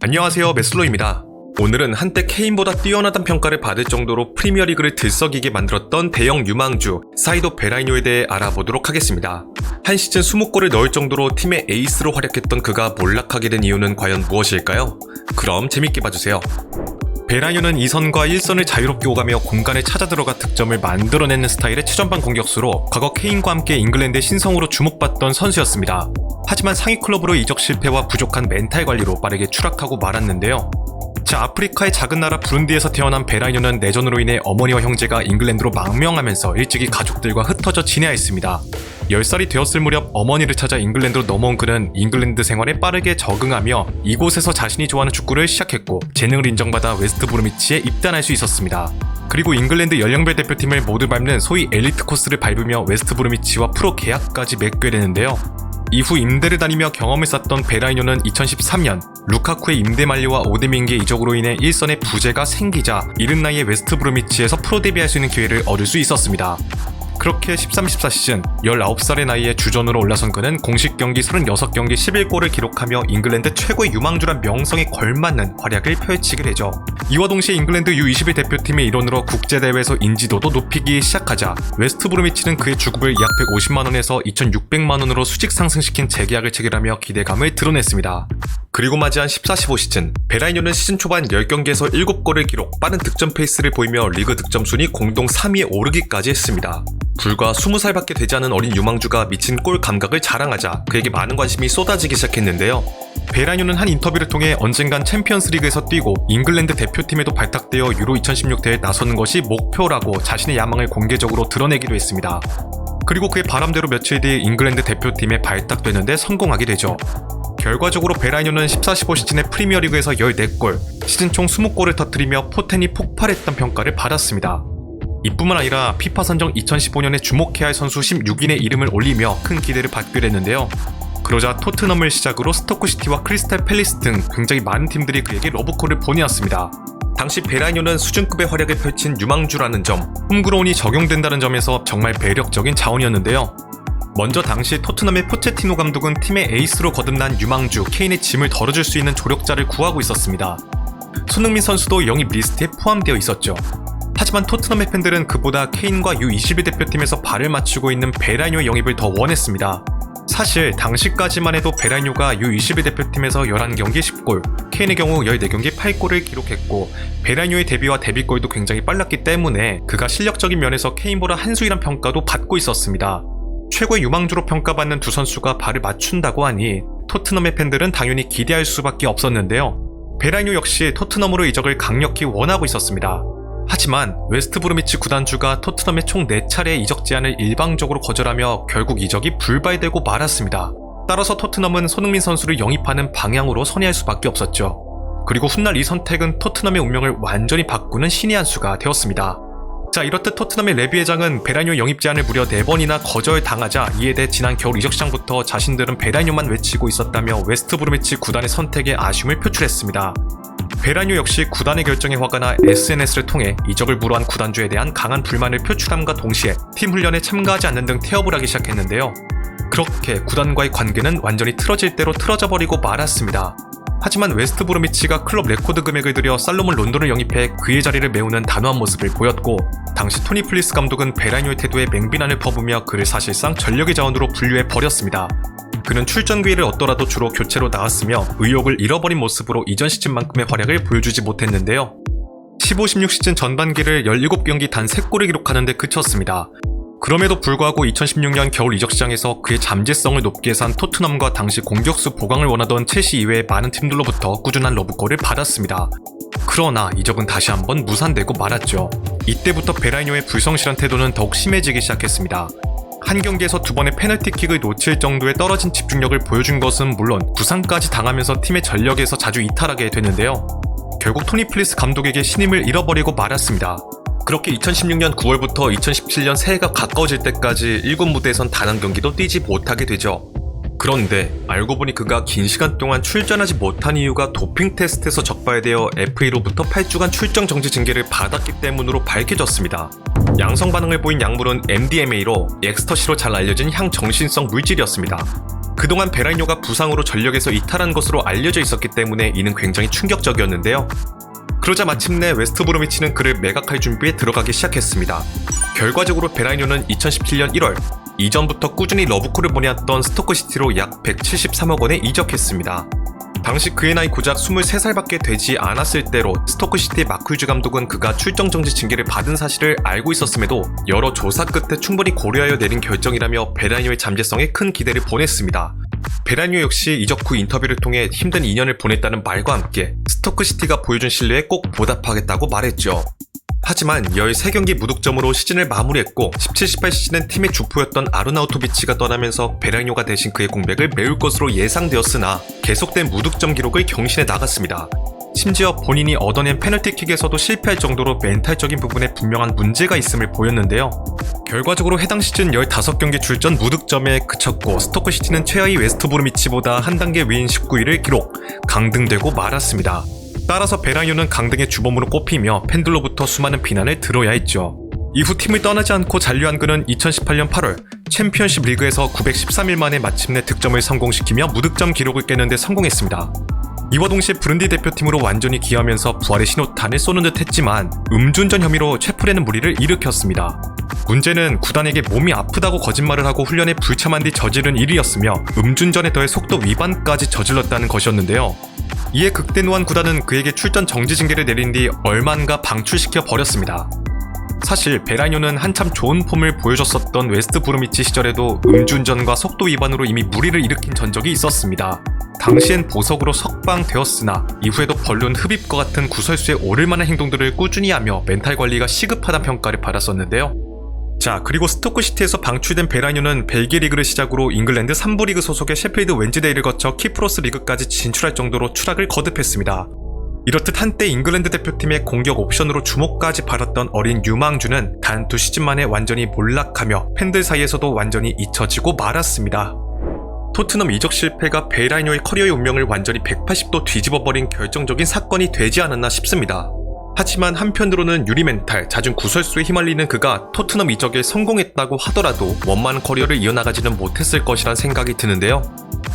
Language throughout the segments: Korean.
안녕하세요, 메슬로입니다. 오늘은 한때 케인보다 뛰어나다는 평가를 받을 정도로 프리미어리그를 들썩이게 만들었던 대형 유망주 사이도 베라이뇨에 대해 알아보도록 하겠습니다. 한 시즌 20골을 넣을 정도로 팀의 에이스로 활약했던 그가 몰락하게 된 이유는 과연 무엇일까요? 그럼 재밌게 봐주세요. 베라이뇨는 2선과 1선을 자유롭게 오가며 공간에 찾아 들어가 득점을 만들어내는 스타일의 최전방 공격수로 과거 케인과 함께 잉글랜드의 신성으로 주목받던 선수였습니다. 하지만 상위 클럽으로 이적 실패와 부족한 멘탈 관리로 빠르게 추락하고 말았는데요. 아프리카의 작은 나라 부룬디에서 태어난 베라이뇨는 내전으로 인해 어머니와 형제가 잉글랜드로 망명하면서 일찍이 가족들과 흩어져 지내야했습니다. 10살이 되었을 무렵 어머니를 찾아 잉글랜드로 넘어온 그는 잉글랜드 생활에 빠르게 적응하며 이곳에서 자신이 좋아하는 축구를 시작했고 재능을 인정받아 웨스트 브로미치에 입단할 수 있었습니다. 그리고 잉글랜드 연령별 대표팀을 모두 밟는 소위 엘리트 코스를 밟으며 웨스트 브로미치와 프로 계약까지 맺게 되는데요. 이후 임대를 다니며 경험을 쌓던 베라이뇨는 2013년 루카쿠의 임대 만료와 오데밍기의 이적으로 인해 일선에 부재가 생기자 이른 나이에 웨스트 브로미치에서 프로 데뷔할 수 있는 기회를 얻을 수 있었습니다. 그렇게 13-14 시즌 19살의 나이에 주전으로 올라선 그는 공식 경기 36경기 11골을 기록하며 잉글랜드 최고의 유망주란 명성에 걸맞는 활약을 펼치게 되죠. 이와 동시에 잉글랜드 U21 대표팀의 일원으로 국제대회에서 인지도도 높이기 시작하자 웨스트 브로미치는 그의 주급을 약 150만원에서 2600만원으로 수직 상승시킨 재계약을 체결하며 기대감을 드러냈습니다. 그리고 맞이한 14-15 시즌 베라이뇨는 시즌 초반 10경기에서 7골을 기록, 빠른 득점 페이스를 보이며 리그 득점 순위 공동 3위에 오르기까지 했습니다. 불과 20살밖에 되지 않은 어린 유망주가 미친 골 감각을 자랑하자 그에게 많은 관심이 쏟아지기 시작했는데요. 베라이뇨는 한 인터뷰를 통해 언젠간 챔피언스 리그에서 뛰고 잉글랜드 대표팀에도 발탁되어 유로 2016 대회에 나서는 것이 목표라고 자신의 야망을 공개적으로 드러내기도 했습니다. 그리고 그의 바람대로 며칠 뒤 잉글랜드 대표팀에 발탁되는데 성공하게 되죠. 결과적으로 베라이뇨는 14-15 시즌의 프리미어리그에서 14골, 시즌 총 20골을 터뜨리며 포텐이 폭발했던 평가를 받았습니다. 이뿐만 아니라 피파 선정 2015년에 주목해야 할 선수 16인의 이름을 올리며 큰 기대를 받게 됐는데요. 그러자 토트넘을 시작으로 스토크시티와 크리스탈 팰리스 등 굉장히 많은 팀들이 그에게 러브콜을 보내왔습니다. 당시 베라이뇨는 수준급의 활약을 펼친 유망주라는 점, 홈그로운이 적용된다는 점에서 정말 매력적인 자원이었는데요. 먼저 당시 토트넘의 포체티노 감독은 팀의 에이스로 거듭난 유망주 케인의 짐을 덜어줄 수 있는 조력자를 구하고 있었습니다. 손흥민 선수도 영입 리스트에 포함되어 있었죠. 하지만 토트넘의 팬들은 그보다 케인과 U21 대표팀에서 발을 맞추고 있는 베라이뇨의 영입을 더 원했습니다. 사실 당시까지만 해도 베라이뇨가 U21 대표팀에서 11경기 10골, 케인의 경우 14경기 8골을 기록했고 베라이뇨의 데뷔와 데뷔골도 굉장히 빨랐기 때문에 그가 실력적인 면에서 케인보다 한 수위란 평가도 받고 있었습니다. 최고의 유망주로 평가받는 두 선수가 발을 맞춘다고 하니 토트넘의 팬들은 당연히 기대할 수밖에 없었는데요. 베라이뇨 역시 토트넘으로 이적을 강력히 원하고 있었습니다. 하지만 웨스트 브로미치 구단주가 토트넘의 총 4차례의 이적 제안을 일방적으로 거절하며 결국 이적이 불발되고 말았습니다. 따라서 토트넘은 손흥민 선수를 영입하는 방향으로 선회할 수밖에 없었죠. 그리고 훗날 이 선택은 토트넘의 운명을 완전히 바꾸는 신의 한 수가 되었습니다. 이렇듯 토트넘의 레비 회장은 베라이뇨 영입 제안을 무려 4번이나 거절당하자 이에 대해 지난 겨울 이적 시장부터 자신들은 베라이뇨만 외치고 있었다며 웨스트 브로미치 구단의 선택에 아쉬움을 표출했습니다. 베라이뇨 역시 구단의 결정에 화가 나 SNS를 통해 이적을 무로한 구단주에 대한 강한 불만을 표출함과 동시에 팀 훈련에 참가하지 않는 등 태업을 하기 시작했는데요. 그렇게 구단과의 관계는 완전히 틀어질 대로 틀어져 버리고 말았습니다. 하지만 웨스트 브로미치가 클럽 레코드 금액을 들여 살로몬 론돈을 영입해 그의 자리를 메우는 단호한 모습을 보였고 당시 토니 플리스 감독은 베라이뇨의 태도에 맹비난을 퍼부며 그를 사실상 전력의 자원으로 분류해 버렸습니다. 그는 출전 기회를 얻더라도 주로 교체로 나왔으며 의욕을 잃어버린 모습으로 이전 시즌만큼의 활약을 보여주지 못했는데요. 15-16 시즌 전반기를 17경기 단 3골을 기록하는 데 그쳤습니다. 그럼에도 불구하고 2016년 겨울 이적 시장에서 그의 잠재성을 높게 산 토트넘과 당시 공격수 보강을 원하던 첼시 이외의 많은 팀들로부터 꾸준한 러브콜을 받았습니다. 그러나 이적은 다시 한번 무산되고 말았죠. 이때부터 베라이뇨의 불성실한 태도는 더욱 심해지기 시작했습니다. 한 경기에서 2번의 페널티킥을 놓칠 정도의 떨어진 집중력을 보여준 것은 물론 부상까지 당하면서 팀의 전력에서 자주 이탈하게 됐는데요. 결국 토니 플리스 감독에게 신임을 잃어버리고 말았습니다. 그렇게 2016년 9월부터 2017년 새해가 가까워질 때까지 1군 무대에선 단 한 경기도 뛰지 못하게 되죠. 그런데 알고 보니 그가 긴 시간 동안 출전하지 못한 이유가 도핑 테스트에서 적발되어 FA로부터 8주간 출정 정지 징계를 받았기 때문으로 밝혀졌습니다. 양성 반응을 보인 약물은 MDMA로 엑스터시로 잘 알려진 향정신성 물질이었습니다. 그동안 베라니오가 부상으로 전력에서 이탈한 것으로 알려져 있었기 때문에 이는 굉장히 충격적이었는데요. 그러자 마침내 웨스트 브로미치는 그를 매각할 준비에 들어가기 시작했습니다. 결과적으로 베라니오는 2017년 1월 이전부터 꾸준히 러브콜을 보내왔던 스토크시티로 약 173억 원에 이적했습니다. 당시 그의 나이 고작 23살밖에 되지 않았을 때로 스토크시티의 마크 휴즈 감독은 그가 출정 정지 징계를 받은 사실을 알고 있었음에도 여러 조사 끝에 충분히 고려하여 내린 결정이라며 베라니오의 잠재성에 큰 기대를 보냈습니다. 베라니오 역시 이적 후 인터뷰를 통해 힘든 2년을 보냈다는 말과 함께 스토크시티가 보여준 신뢰에 꼭 보답하겠다고 말했죠. 하지만 13경기 무득점으로 시즌을 마무리했고 17-18 시즌엔 팀의 주포였던 아르나우토비치가 떠나면서 베라니오가 대신 그의 공백을 메울 것으로 예상되었으나 계속된 무득점 기록을 경신해 나갔습니다. 심지어 본인이 얻어낸 페널티킥에서도 실패할 정도로 멘탈적인 부분에 분명한 문제가 있음을 보였는데요. 결과적으로 해당 시즌 15경기 출전 무득점에 그쳤고 스토크시티는 최하위 웨스트 브로미치보다 한 단계 위인 19위를 기록, 강등되고 말았습니다. 따라서 베라니오는 강등의 주범으로 꼽히며 팬들로부터 수많은 비난을 들어야 했죠. 이후 팀을 떠나지 않고 잔류한 그는 2018년 8월 챔피언십 리그에서 913일 만에 마침내 득점을 성공시키며 무득점 기록을 깨는 데 성공했습니다. 이와 동시에 브룬디 대표팀으로 완전히 기여하면서 부활의 신호탄을 쏘는 듯 했지만 음주운전 혐의로 최프레는 무리를 일으켰습니다. 문제는 구단에게 몸이 아프다고 거짓말을 하고 훈련에 불참한 뒤 저지른 일이었으며 음주운전에 더해 속도 위반까지 저질렀다는 것이었는데요. 이에 극대노한 구단은 그에게 출전 정지 징계를 내린 뒤 얼마인가 방출시켜 버렸습니다. 사실 베라니오는 한참 좋은 폼을 보여줬었던 웨스트 브로미치 시절에도 음주운전과 속도 위반으로 이미 무리를 일으킨 전적이 있었습니다. 당시엔 보석으로 석방되었으나 이후에도 벌룬 흡입과 같은 구설수에 오를 만한 행동들을 꾸준히 하며 멘탈 관리가 시급하다는 평가를 받았었는데요. 자, 그리고 스토크시티에서 방출된 베라니오는 벨기에 리그를 시작으로 잉글랜드 3부 리그 소속의 셰필드 웬즈데이를 거쳐 키프로스 리그까지 진출할 정도로 추락을 거듭했습니다. 이렇듯 한때 잉글랜드 대표팀의 공격 옵션으로 주목까지 받았던 어린 유망주는 단 2시즌 만에 완전히 몰락하며 팬들 사이에서도 완전히 잊혀지고 말았습니다. 토트넘 이적 실패가 베라니오의 커리어의 운명을 완전히 180도 뒤집어버린 결정적인 사건이 되지 않았나 싶습니다. 하지만 한편으로는 유리 멘탈, 잦은 구설수에 휘말리는 그가 토트넘 이적에 성공했다고 하더라도 원만한 커리어를 이어나가지는 못했을 것이란 생각이 드는데요.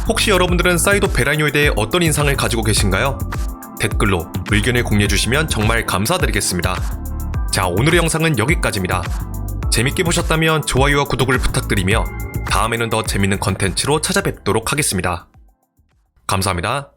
혹시 여러분들은 사이도 베라니오에 대해 어떤 인상을 가지고 계신가요? 댓글로 의견을 공유해주시면 정말 감사드리겠습니다. 자, 오늘의 영상은 여기까지입니다. 재밌게 보셨다면 좋아요와 구독을 부탁드리며 다음에는 더 재밌는 컨텐츠로 찾아뵙도록 하겠습니다. 감사합니다.